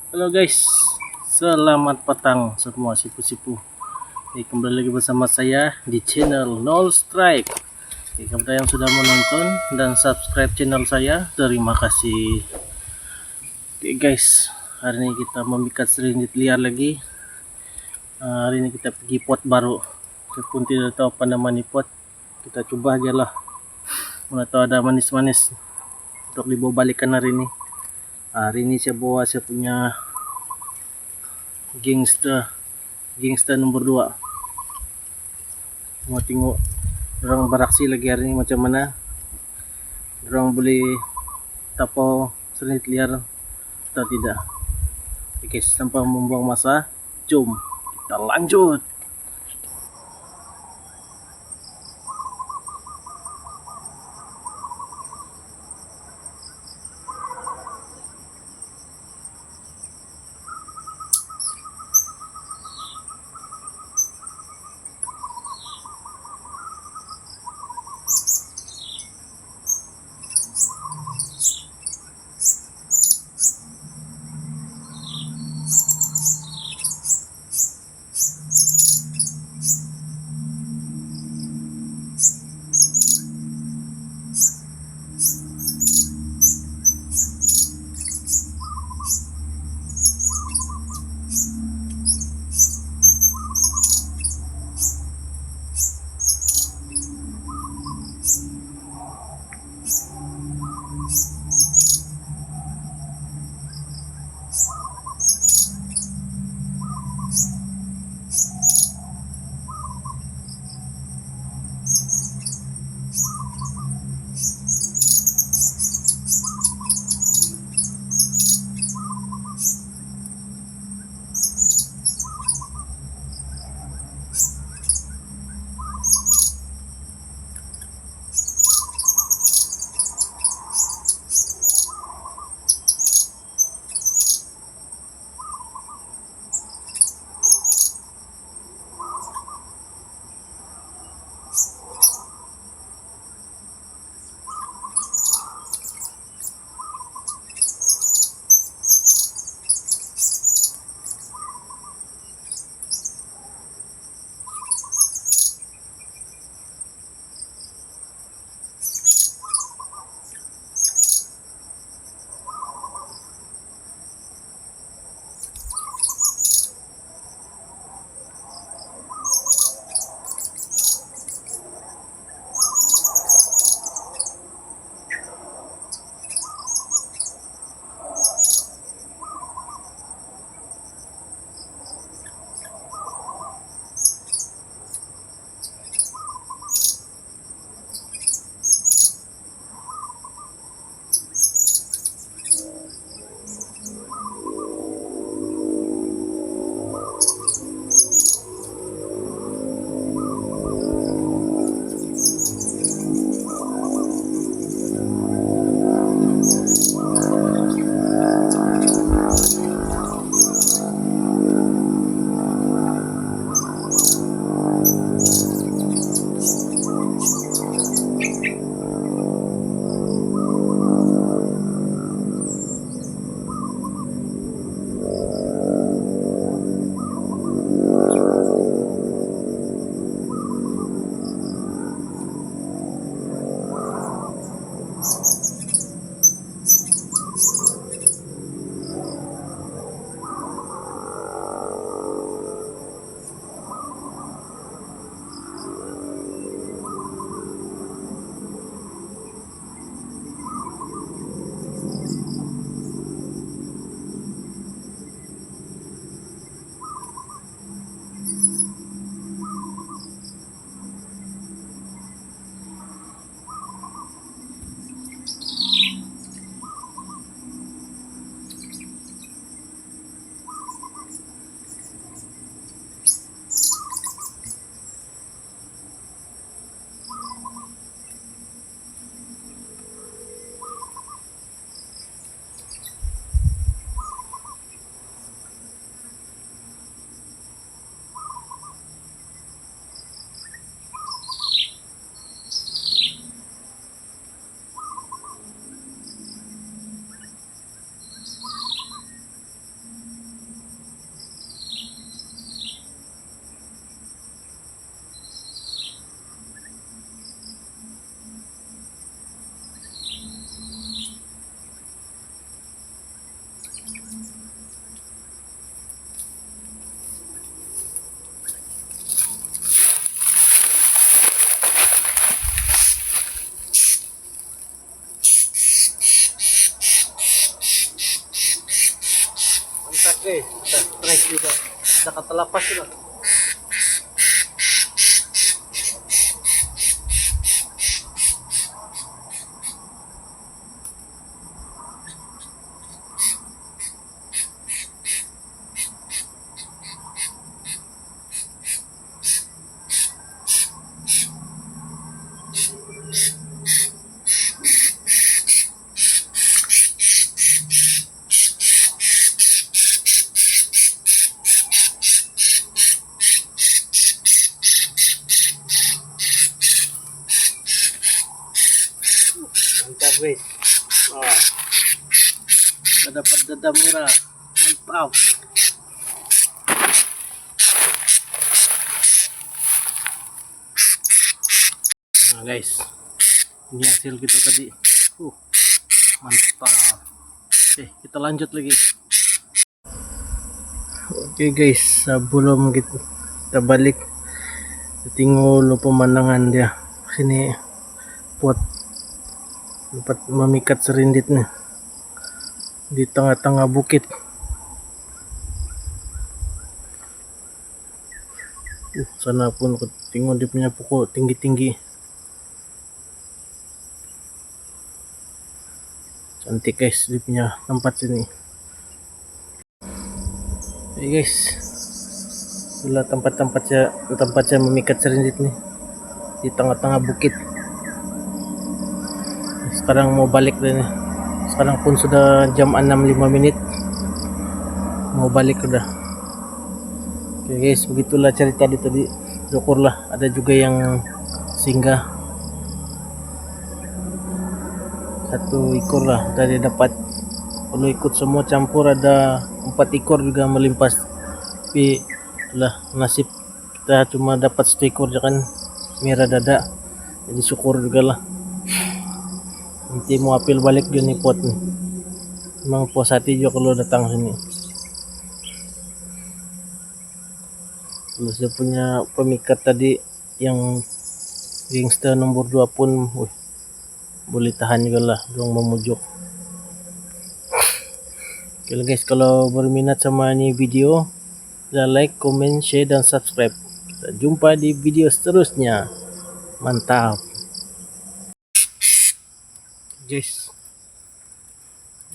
Halo guys, selamat petang semua sipu-sipu. Kembali lagi bersama saya di channel Nol Strike. Kepada yang sudah menonton dan subscribe channel saya, terima kasih. Guys, hari ini kita memikat serindit liar lagi. Hari ini kita pergi pot baru. Saya pun tidak tahu apa nama ni pot. Kita coba aja lah. Mana tahu ada manis-manis untuk dibawa balikan hari ini. Hari ini saya bawa saya punya gangster nomor 2. Mau tengok orang beraksi lagi hari ini macam mana. Orang boleh tapau serindit liar atau tidak. Oke, tanpa membuang masa, jom kita lanjut. Okay, strike juga. Nakatalapas sila. Mantap guys. Wah. Dapat dada murah. Mantap. Nah guys, ini hasil kita tadi. Mantap. Oke, kita lanjut lagi. Oke guys, sebelum kita balik, tinggal lo pemandangan dia. Sini pot dapat memikat serindit nih di tengah-tengah bukit. Sana pun tengok dia punya pokok tinggi-tinggi. Cantik guys dia punya tempat sini. Guys, itulah tempat saya memikat serindit nih di tengah-tengah bukit. Sekarang mau balik nih. Sekarang pun sudah jam 6.05. Mau balik udah. Oke guys, begitulah cerita tadi. Syukurlah ada juga yang singgah. 1 ekor lah tadi dapat. Kalau ikut semua campur ada 4 ekor juga melimpas. Tapi itulah nasib kita, cuma dapat 1 ekor je kan, merah dada. Jadi syukur juga lah. Nanti mau apel balik dia ni pot ni. Memang puas hati juga kalau datang sini. Kalau saya punya pemikat tadi yang gangster nomor 2 pun boleh tahan juga lah, dorang memujuk. Oke guys, kalau berminat sama ini video, jangan like, comment, share dan subscribe. Kita jumpa di video seterusnya. Mantap guys,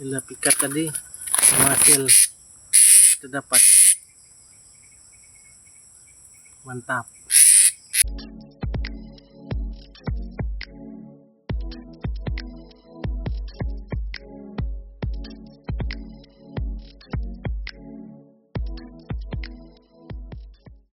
inilah pikat tadi sama hasil kita dapat. Mantap.